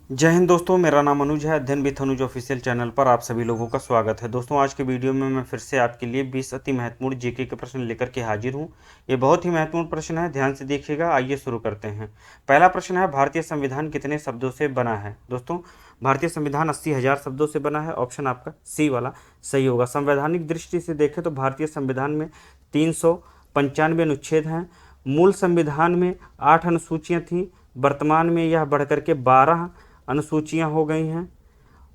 जय हिंद दोस्तों, मेरा नाम अनुज है। अध्ययन विथ अनुज ऑफिशियल चैनल पर आप सभी लोगों का स्वागत है। दोस्तों, आज के वीडियो में मैं फिर से आपके लिए 20 अति महत्वपूर्ण जीके के प्रश्न लेकर के हाजिर हूं। ये बहुत ही महत्वपूर्ण प्रश्न है, ध्यान से देखिएगा। आइए शुरू करते हैं। पहला प्रश्न है, भारतीय संविधान कितने शब्दों से बना है? दोस्तों, भारतीय संविधान 80,000 शब्दों से बना है। ऑप्शन आपका सी वाला सही होगा। संवैधानिक दृष्टि से देखें तो भारतीय संविधान में 395 अनुच्छेद हैं। मूल संविधान में 8 अनुसूचियाँ थीं। वर्तमान में यह बढ़कर के 12 अनुसूचियां हो गई हैं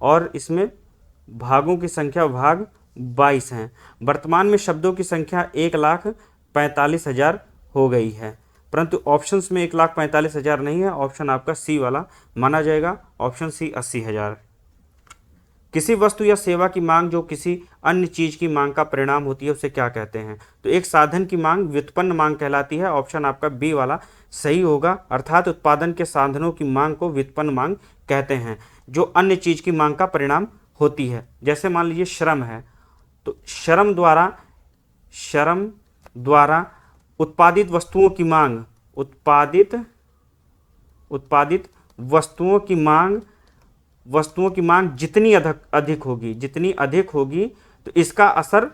और इसमें भागों की संख्या भाग 22 हैं। वर्तमान में शब्दों की संख्या 1,45,000 हो गई है, परंतु ऑप्शंस में 1,45,000 नहीं है। ऑप्शन आपका सी वाला माना जाएगा। Option C 80,000। किसी वस्तु या सेवा की मांग जो किसी अन्य चीज की मांग का परिणाम होती है उसे क्या कहते हैं? तो एक साधन की मांग व्युत्पन्न मांग कहलाती है। ऑप्शन आपका बी वाला सही होगा। अर्थात उत्पादन के साधनों की मांग को व्युत्पन्न मांग कहते हैं, जो अन्य चीज की मांग का परिणाम होती है। जैसे मान लीजिए श्रम है, तो श्रम द्वारा उत्पादित वस्तुओं की मांग, उत्पादित वस्तुओं की मांग जितनी अधिक होगी तो इसका असर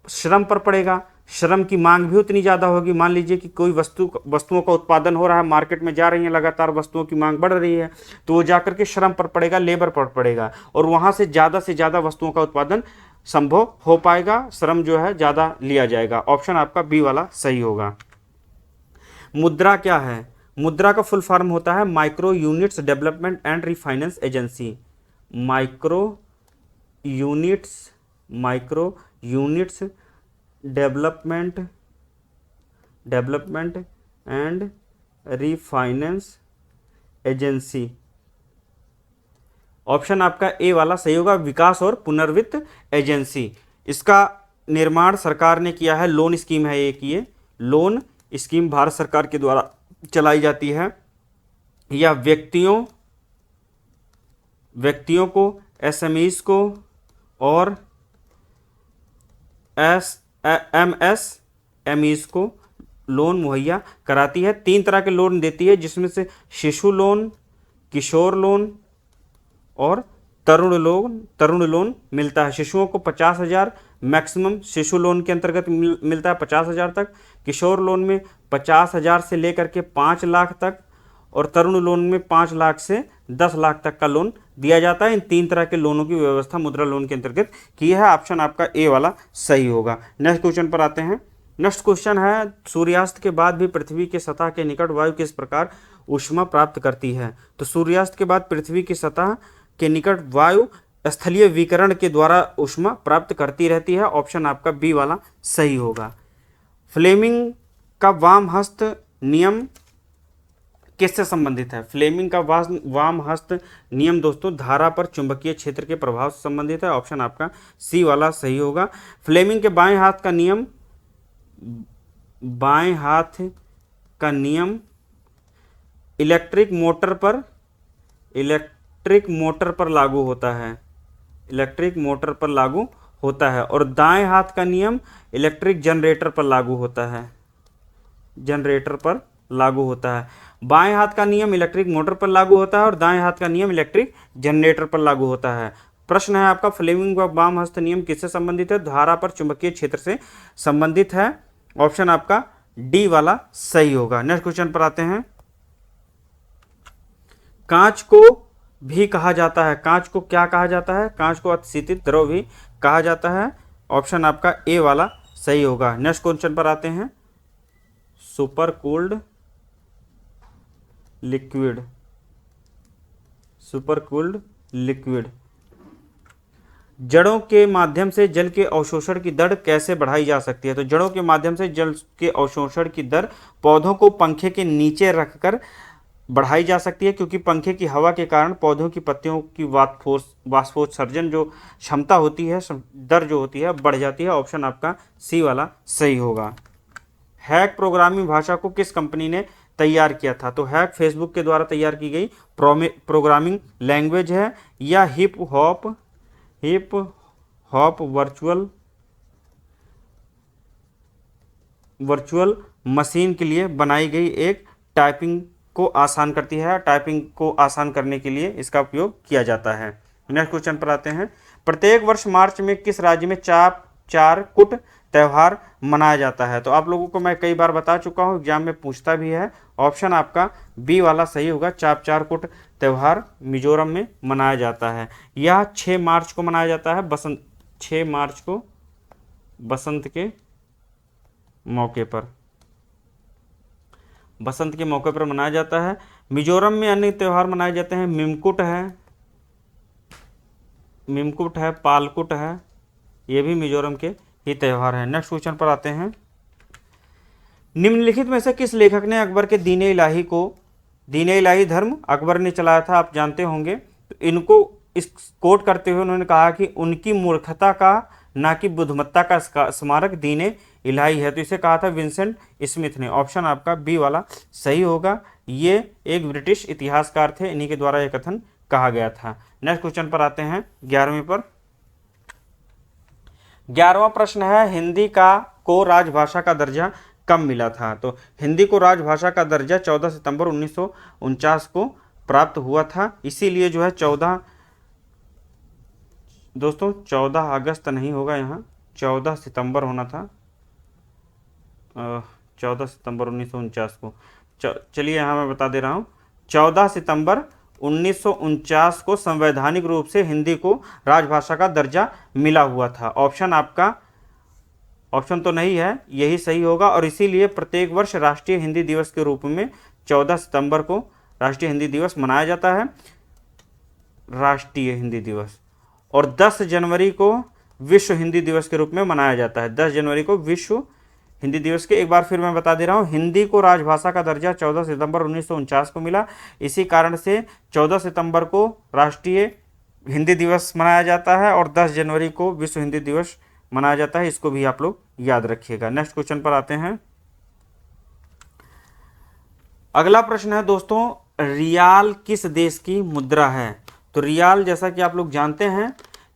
श्रम पर पड़ेगा। श्रम की मांग भी उतनी ज़्यादा होगी। मान लीजिए कि कोई वस्तुओं का उत्पादन हो रहा है, मार्केट में जा रही है, लगातार वस्तुओं की मांग बढ़ रही है, तो वो जाकर के श्रम पर पड़ेगा, लेबर पर पड़ेगा, और वहाँ से ज़्यादा वस्तुओं का उत्पादन संभव हो पाएगा। श्रम जो है ज़्यादा लिया जाएगा। ऑप्शन आपका बी वाला सही होगा। मुद्रा क्या है? मुद्रा का फुल फॉर्म होता है micro units development and refinance agency. Micro units development and refinance agency. Option आपका ए वाला सही होगा। विकास और पुनर्वित्त एजेंसी। इसका निर्माण सरकार ने किया है। लोन स्कीम है एक, ये लोन स्कीम भारत सरकार के द्वारा चलाई जाती है। यह व्यक्तियों को, एसएमईज को और एमएसएमईज को लोन मुहैया कराती है। 3 तरह के लोन देती है, जिसमें से शिशु लोन, किशोर लोन और तरुण लोन मिलता है। शिशुओं को 50,000 मैक्सिमम शिशु लोन के अंतर्गत मिलता है, 50,000 तक। किशोर लोन में 50,000 से लेकर के 5 लाख तक, और तरुण लोन में 5 लाख से 10 लाख तक का लोन दिया जाता है। इन 3 तरह के लोनों की व्यवस्था मुद्रा लोन के अंतर्गत की है। ऑप्शन आपका ए वाला सही होगा। नेक्स्ट क्वेश्चन पर आते हैं। नेक्स्ट क्वेश्चन है, सूर्यास्त के बाद भी पृथ्वी के सतह के निकट वायु किस प्रकार ऊष्मा प्राप्त करती है? तो सूर्यास्त के बाद पृथ्वी की सतह के निकट वायु स्थलीय विकिरण के द्वारा ऊष्मा प्राप्त करती रहती है। ऑप्शन आपका बी वाला सही होगा। फ्लेमिंग का वाम हस्त नियम किससे संबंधित है? फ्लेमिंग का वाम हस्त नियम दोस्तों धारा पर चुंबकीय क्षेत्र के प्रभाव से संबंधित है। ऑप्शन आपका सी वाला सही होगा। फ्लेमिंग के बाएं हाथ का नियम इलेक्ट्रिक मोटर पर लागू होता है, और दाएं हाथ का नियम इलेक्ट्रिक जनरेटर पर लागू होता है। बाएं हाथ का नियम इलेक्ट्रिक मोटर पर लागू होता है और दाएं हाथ का नियम इलेक्ट्रिक जनरेटर पर लागू होता है। प्रश्न है आपका, फ्लेमिंग व वाम हस्त नियम किससे संबंधित है? धारा पर चुंबकीय क्षेत्र से संबंधित है। ऑप्शन आपका डी वाला सही होगा। नेक्स्ट क्वेश्चन पर आते हैं। कांच को भी कहा जाता है, कांच को क्या कहा जाता है? कांच को अतिशीतित द्रव भी कहा जाता है। ऑप्शन आपका ए वाला सही होगा। नेक्स्ट क्वेश्चन पर आते हैं। सुपर कूल्ड लिक्विड जड़ों के माध्यम से जल के अवशोषण की दर कैसे बढ़ाई जा सकती है? तो जड़ों के माध्यम से जल के अवशोषण की दर पौधों को पंखे के नीचे रखकर बढ़ाई जा सकती है, क्योंकि पंखे की हवा के कारण पौधों की पत्तियों की वाष्पोत्सर्जन जो क्षमता होती है, दर जो होती है, बढ़ जाती है। ऑप्शन आपका सी वाला सही होगा। हैक प्रोग्रामिंग भाषा को किस कंपनी ने तैयार किया था? तो हैक फेसबुक के द्वारा तैयार की गई प्रोग्रामिंग लैंग्वेज है, या हिप हॉप वर्चुअल मशीन के लिए बनाई गई एक टाइपिंग को आसान करती है, टाइपिंग को आसान करने के लिए इसका उपयोग किया जाता है। नेक्स्ट क्वेश्चन पर आते हैं। प्रत्येक वर्ष मार्च में किस राज्य में चार कुट त्यौहार मनाया जाता है? तो आप लोगों को मैं कई बार बता चुका हूँ, एग्जाम में पूछता भी है। ऑप्शन आपका बी वाला सही होगा, चार कुट त्यौहार मिजोरम में मनाया जाता है। यह 6 मार्च को मनाया जाता है, 6 मार्च को बसंत के मौके पर, बसंत के मौके पर मनाया जाता है। मिजोरम में अन्य त्यौहार मनाए जाते हैं, मिमकुट है, पालकुट है, ये भी मिजोरम के ही त्यौहार है। नेक्स्ट क्वेश्चन पर आते हैं। निम्नलिखित में से किस लेखक ने अकबर के दीन इलाही धर्म अकबर ने चलाया था? आप जानते होंगे। तो इनको इस कोट करते हुए उन्होंने कहा कि उनकी मूर्खता का ना कि बुद्धिमत्ता का स्मारक दीन इलाही है। तो इसे कहा था विंसेंट स्मिथ ने। ऑप्शन आपका बी वाला सही होगा। ये एक ब्रिटिश इतिहासकार थे, इन्हीं के द्वारा यह कथन कहा गया था। नेक्स्ट क्वेश्चन पर आते हैं 11वें पर। 11वां प्रश्न है, हिंदी को राजभाषा का दर्जा कब मिला था? तो हिंदी को राजभाषा का दर्जा 14 सितंबर 1949 को प्राप्त हुआ था। इसीलिए जो है 14 अगस्त नहीं होगा, यहाँ 14 सितंबर होना था, 14 सितंबर 1949 को। चलिए यहाँ मैं बता दे रहा हूँ, 14 सितंबर 1949 को संवैधानिक रूप से हिंदी को राजभाषा का दर्जा मिला हुआ था। ऑप्शन तो नहीं है, यही सही होगा। और इसीलिए प्रत्येक वर्ष राष्ट्रीय हिंदी दिवस के रूप में 14 सितंबर को राष्ट्रीय हिंदी दिवस मनाया जाता है, राष्ट्रीय हिंदी दिवस। और 10 जनवरी को विश्व हिंदी दिवस के रूप में मनाया जाता है, 10 जनवरी को विश्व हिंदी दिवस के। एक बार फिर मैं बता दे रहा हूँ, हिंदी को राजभाषा का दर्जा 14 सितंबर 1949 को मिला। इसी कारण से 14 सितंबर को राष्ट्रीय हिंदी दिवस मनाया जाता है और 10 जनवरी को विश्व हिंदी दिवस मनाया जाता है। इसको भी आप लोग याद रखिएगा। नेक्स्ट क्वेश्चन पर आते हैं। अगला प्रश्न है दोस्तों, रियाल किस देश की मुद्रा है? तो रियाल जैसा कि आप लोग जानते हैं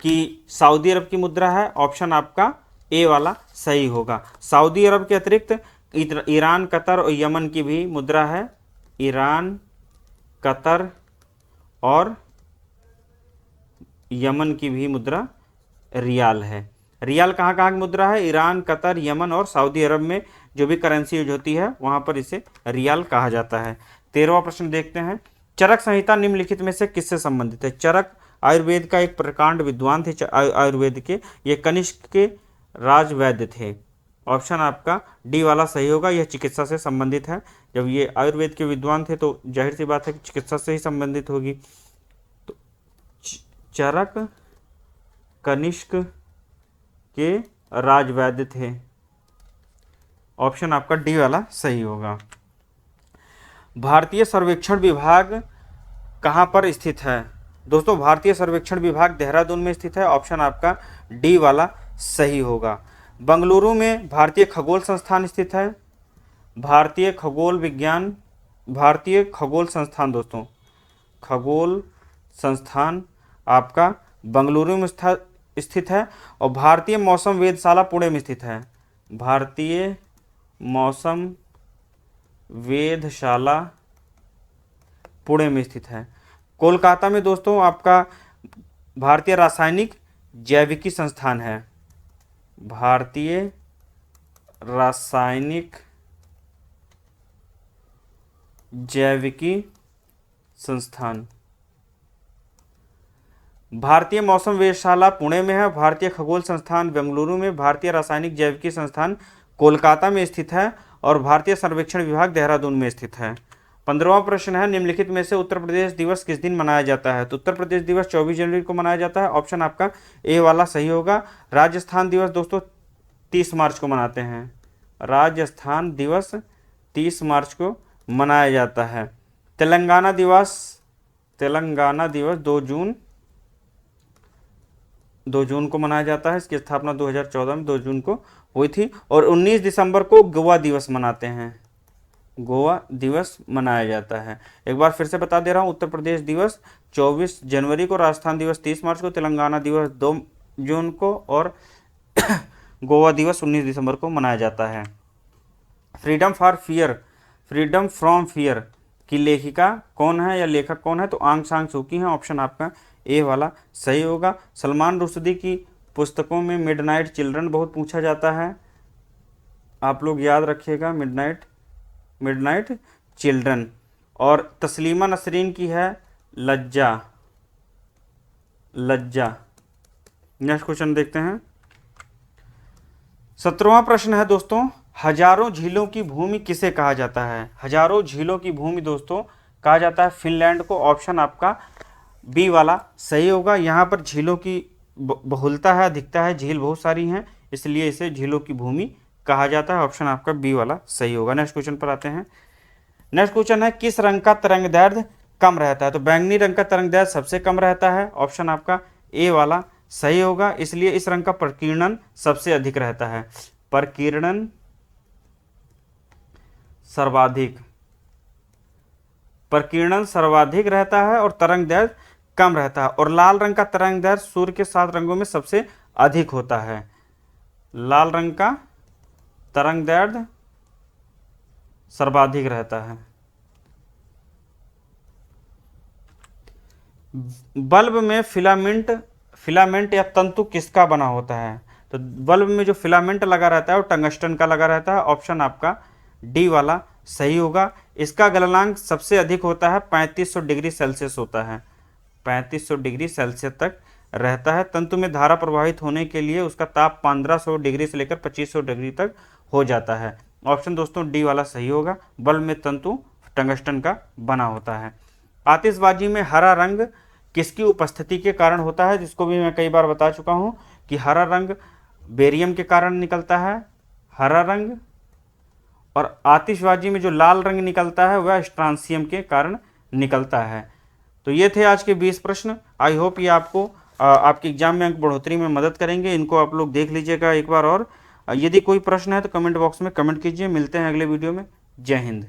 कि सऊदी अरब की मुद्रा है। ऑप्शन आपका ए वाला सही होगा। सऊदी अरब के अतिरिक्त ईरान, कतर और यमन की भी मुद्रा है। ईरान, कतर और यमन की भी मुद्रा रियाल है। रियाल कहाँ कहाँ की मुद्रा है? ईरान, कतर, यमन और सऊदी अरब में जो भी करेंसी यूज होती है वहाँ पर इसे रियाल कहा जाता है। 13वां प्रश्न देखते हैं। चरक संहिता निम्नलिखित में से किससे संबंधित है? चरक आयुर्वेद का एक प्रकांड विद्वान थे आयुर्वेद के, ये कनिष्क के राजवैद्य थे। ऑप्शन आपका डी वाला सही होगा। यह चिकित्सा से संबंधित है। जब ये आयुर्वेद के विद्वान थे तो जाहिर सी बात है कि चिकित्सा से ही संबंधित होगी। तो चरक कनिष्क के राजवैद्य थे। ऑप्शन आपका डी वाला सही होगा। भारतीय सर्वेक्षण विभाग कहाँ पर स्थित है? दोस्तों भारतीय सर्वेक्षण विभाग देहरादून में स्थित है। ऑप्शन आपका डी वाला सही होगा। बंगलुरु में भारतीय खगोल संस्थान स्थित है। भारतीय खगोल संस्थान दोस्तों, खगोल संस्थान आपका बंगलुरु में स्थित है। और भारतीय मौसम वेधशाला पुणे में स्थित है। भारतीय मौसम वेधशाला पुणे में स्थित है। कोलकाता में दोस्तों आपका भारतीय रासायनिक जैविकी संस्थान है। भारतीय रासायनिक जैविकी संस्थान। भारतीय मौसम वेधशाला पुणे में है। भारतीय खगोल संस्थान बेंगलुरु में, भारतीय रासायनिक जैविकी संस्थान कोलकाता में स्थित है और भारतीय सर्वेक्षण विभाग देहरादून में स्थित है। 15वां प्रश्न है, निम्नलिखित में से उत्तर प्रदेश दिवस किस दिन मनाया जाता है? तो उत्तर प्रदेश दिवस 24 जनवरी को मनाया जाता है। ऑप्शन आपका ए वाला सही होगा। राजस्थान दिवस दोस्तों 30 मार्च को मनाते हैं। राजस्थान दिवस 30 मार्च को मनाया जाता है। तेलंगाना दिवस 2 जून को मनाया जाता है। इसकी स्थापना 2014 में 2 जून को हुई थी। और 19 दिसंबर को गोवा दिवस मनाते हैं। गोवा दिवस मनाया जाता है। एक बार फिर से बता दे रहा हूँ, उत्तर प्रदेश दिवस 24 जनवरी को, राजस्थान दिवस 30 मार्च को, तेलंगाना दिवस 2 जून को और गोवा दिवस 19 दिसंबर को मनाया जाता है। फ्रीडम फ्रॉम फियर की लेखिका कौन है या लेखक कौन है, तो आंग सांग सूकी है। ऑप्शन आपका ए वाला सही होगा। सलमान रुश्दी की पुस्तकों में मिडनाइट चिल्ड्रन बहुत पूछा जाता है, आप लोग याद रखिएगा, मिडनाइट चिल्ड्रन। और तस्लीमा नसरीन की है लज्जा। नेक्स्ट क्वेश्चन देखते हैं। 17वां प्रश्न है दोस्तों, हजारों झीलों की भूमि किसे कहा जाता है? हजारों झीलों की भूमि दोस्तों कहा जाता है फिनलैंड को। ऑप्शन आपका बी वाला सही होगा। यहाँ पर झीलों की बहुलता है, अधिकता है, झील बहुत सारी हैं, इसलिए इसे झीलों की भूमि कहा जाता है। ऑप्शन आपका बी वाला सही होगा। नेक्स्ट क्वेश्चन पर आते हैं। नेक्स्ट क्वेश्चन है, किस रंग का तरंग दैर्ध्य कम रहता है? तो बैंगनी रंग का तरंग दैर्ध्य सबसे कम रहता है। ऑप्शन आपका ए वाला सही होगा, इसलिए इस रंग का प्रकीर्णन सबसे अधिक रहता है। प्रकीर्णन सर्वाधिक रहता है और तरंग दैर्ध्य कम रहता है। और लाल रंग का तरंग दैर्ध्य सूर्य के 7 रंगों में सबसे अधिक होता है। लाल रंग का तरंग दैर्ध्य सर्वाधिक रहता है। बल्ब में फिलामेंट या तंतु किसका बना होता है? तो बल्ब में जो फिलामेंट लगा रहता है वो टंगस्टन का लगा रहता है। ऑप्शन आपका डी वाला सही होगा। इसका गलनांक सबसे अधिक होता है, 3500 डिग्री सेल्सियस होता है, 3500 डिग्री सेल्सियस तक रहता है। तंतु में धारा प्रवाहित होने के लिए उसका ताप 1500 डिग्री से लेकर 2500 डिग्री तक हो जाता है। ऑप्शन दोस्तों डी वाला सही होगा। बल्ब में तंतु टंगस्टन का बना होता है। आतिशबाजी में हरा रंग किसकी उपस्थिति के कारण होता है? जिसको भी मैं कई बार बता चुका हूं कि हरा रंग बेरियम के कारण निकलता है, हरा रंग। और आतिशबाजी में जो लाल रंग निकलता है वह स्ट्रांसियम के कारण निकलता है। तो ये थे आज के 20 प्रश्न। आई होप ये आपको आपके एग्जाम में अंक बढ़ोतरी में मदद करेंगे। इनको आप लोग देख लीजिएगा एक बार। और यदि कोई प्रश्न है तो कमेंट बॉक्स में कमेंट कीजिए। मिलते हैं अगले वीडियो में। जय हिंद।